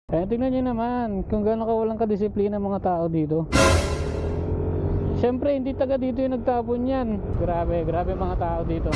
Kaya tingnan nyo naman kung gaano kawalang kadisiplina mga tao dito. Siyempre hindi taga dito yung nagtapon yan. Grabe mga tao dito.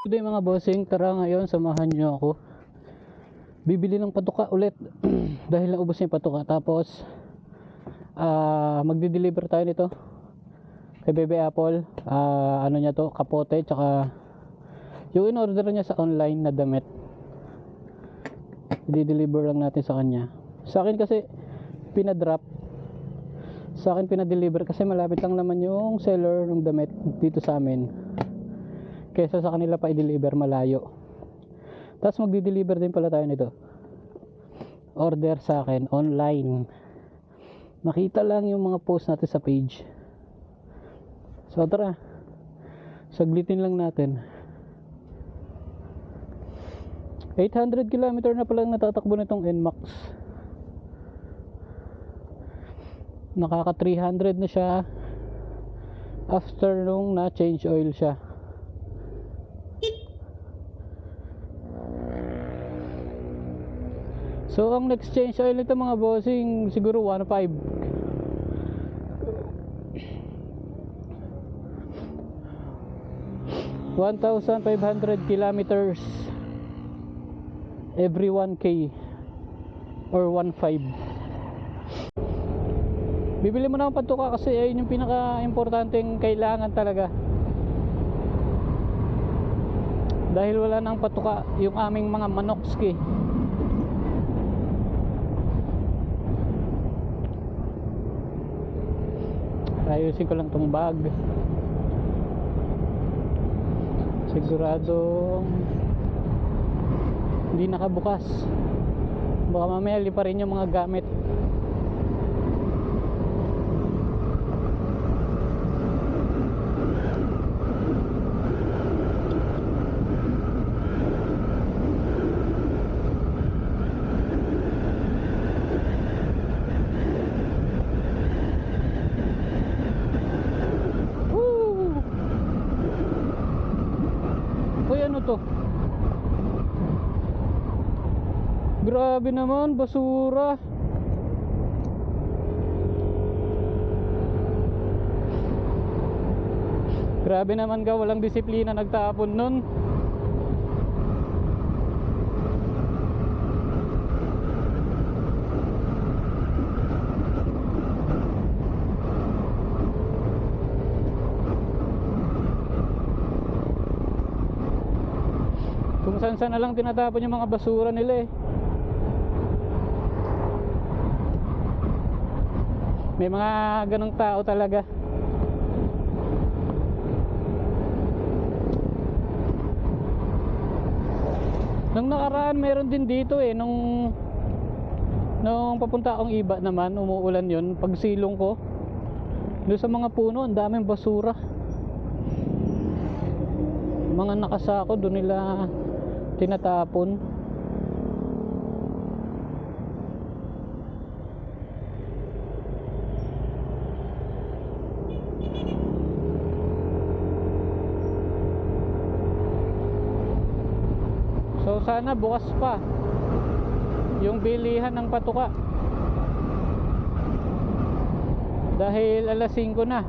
Today mga bossing, tara ngayon samahan nyo ako. Bibili ng patuka ulit dahil naubos na yung patuka. Tapos magdi-deliver tayo nito kay Bebe Apple. Ano niya to, kapote tsaka yung in-order niya sa online na damit. I-deliver lang natin sa kanya. Sa akin kasi pinadrop. Sa akin pinadeliver kasi malapit lang naman yung seller ng damit dito sa amin. Kesa sa kanila pa i-deliver malayo. Tapos magdi-deliver din pala tayo nito. Order sa akin online. Nakita lang yung mga post natin sa page. So tara. Saglitin lang natin. 800 km na palang natatakbo nitong NMAX. Nakaka 300 na siya after nung na change oil siya. So ang next change oil nito mga bossing siguro 1.5. 1,500 kilometers every 1K or 1.5. Bibili mo na ng patuka kasi ayun yung pinaka-importanteng kailangan talaga. Dahil wala nang patuka yung aming mga manokski. Ayusin ko lang tong bag. Siguradong hindi nakabukas. Baka mamaya lipa rin yung mga gamit. Uy, ano to? Grabe naman, basura. Grabe naman ka, walang disiplina nagtapon nun. Kung saan na lang tinatapon yung mga basura nila eh. May mga ganong tao talaga. Nung nakaraan meron din dito eh. Nung papunta akong iba naman, umuulan yun. Pag silong ko doon sa mga puno, ang daming basura. Mga nakasako doon nila tinatapon. So sana bukas pa yung bilihan ng patuka. Dahil alas 5 na.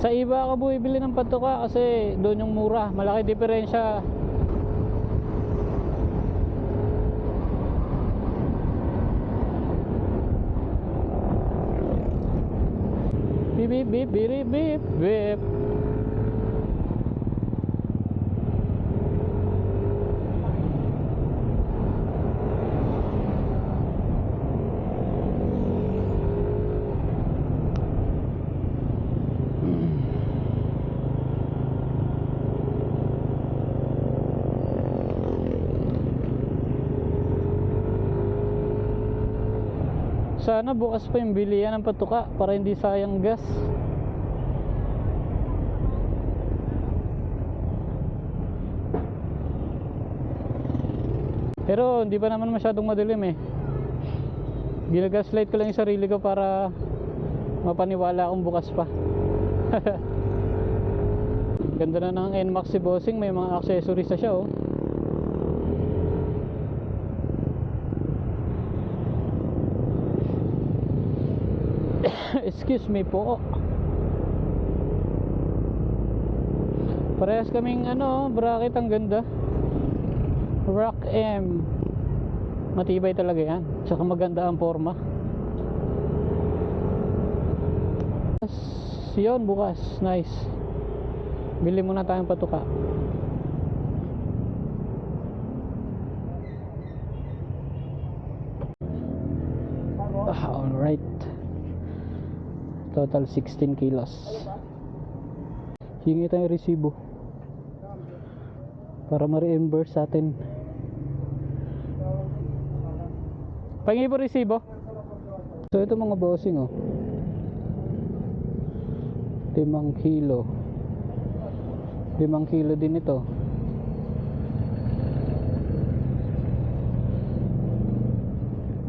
Sa iba ako bumibili ng patuka kasi doon yung mura. Malaki diferensya. Beep beep beep beep beep beep. Sana bukas pa yung bilihan ng patuka para hindi sayang gas. Pero hindi pa naman masyadong madilim eh. Ginagaslight ko lang yung sarili ko para mapaniwala akong bukas pa. Ganda na ng NMAX si bossing. May mga accessories na siya oh. Excuse me po. Parehas kaming bracket, ang ganda. Rock M. Matibay talaga yan. Tsaka maganda ang forma. Yun, bukas. Nice. Bili muna tayong patuka. Alright. Total 16 kilos. Hingi tayong resibo para ma-reimburse sa atin. Pahingi po resibo. So ito mga bossing, 5 kilo. 5 kilo din ito.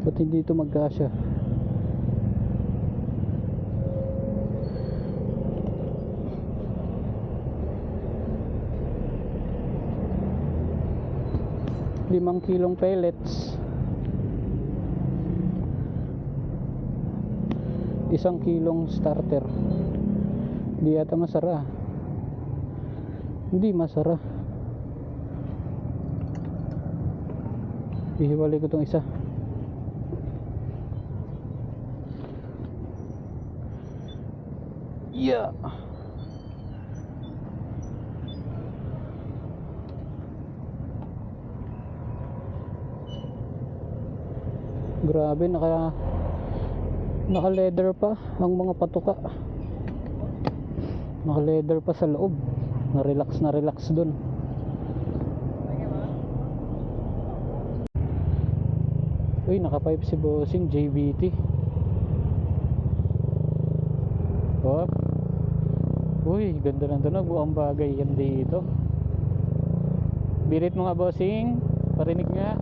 Ba't hindi ito magkasya? Limang kilong pellets, 1 kilong starter. Hindi yata masara. Hindi masara. Ihiwalay ko itong isa. Yeah. Grabe, naka leather pa ang mga patuka. Naka leather pa sa loob. Na relax dun. Uy, naka pipe si bossing JBT. Oh. Uy, ganda ng tunog. Buang bagay yan dito. Birit mga bossing. Parinig nga.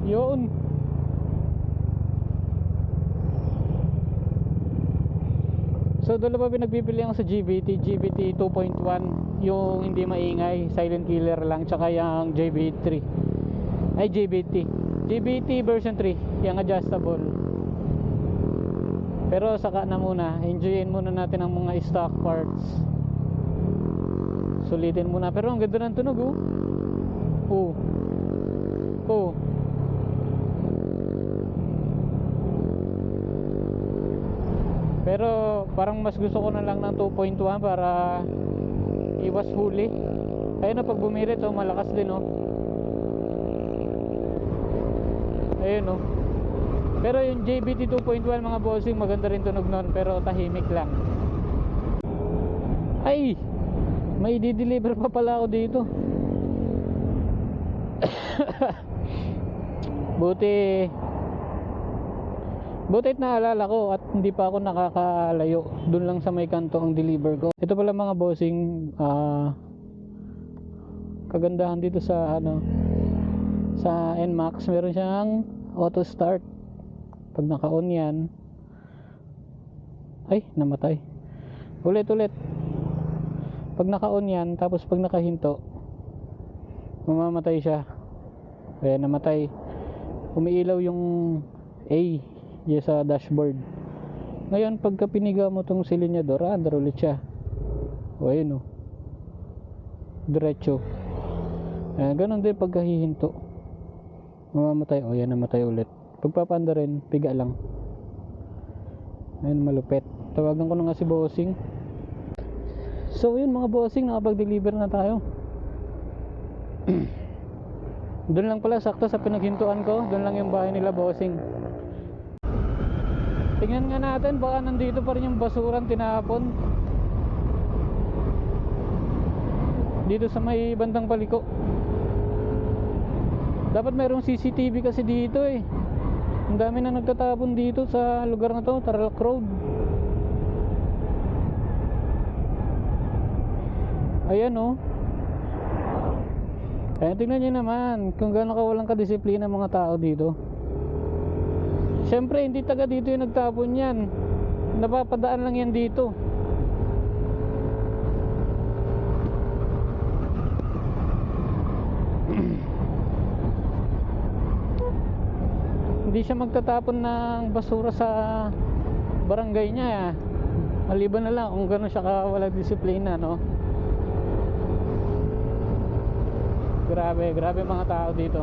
Yun. So doon pa pinagbibili ako sa GBT 2.1, yung hindi maingay, silent killer lang, tsaka yung JBT version 3, yung adjustable. Pero saka na muna, enjoyin muna natin ang mga stock parts. Sulitin muna, pero ang ganda ng tunog, oh. Pero parang mas gusto ko na lang ng 2.1 para iwas huli. Ayun, pag bumirit, malakas din, ayun, Pero yung JBT 2.1 mga bossing, maganda rin tunog nun, pero tahimik lang. Ay, may di-deliver pa pala ako dito. Butit naalala ko at hindi pa ako nakakalayo. Doon lang sa may kanto ang deliver ko. Ito pala mga bossing, kagandahan dito sa sa NMAX, meron siyang auto start. Pag naka-on yan, ay namatay. Ulit. Pag naka-on yan, tapos pag nakahinto, mamamatay siya. Ayan, namatay. Umiilaw yung A sa dashboard. Ngayon pagka piniga mo tong silinyador, andar ulit siya. O ayun, diretso. Ganun din pagka hihinto, mamamatay. O yan, namatay ulit. Pagpapanda rin, piga lang. Ayun, malupet. Tawagan ko na nga si bossing. So yun mga bossing, nakapag-deliver na tayo. Doon lang pala, sakto sa pinaghintuan ko, doon lang yung bahay nila bossing. Tingnan nga natin, baka nandito pa rin yung basurang tinapon dito sa may bandang paliko. Dapat mayroong CCTV kasi dito Ang dami na nagtatapon dito sa lugar na to, Tarlac Road. Ayan, Ayan, tingnan nyo naman kung gaano kawalang kadisiplina mga tao dito. Siyempre hindi taga dito yung nagtapon yan, napapadaan lang yan dito. Hindi siya magtatapon ng basura sa barangay niya. Maliban na lang kung gano'n siya wala disiplina, no? Grabe mga tao dito.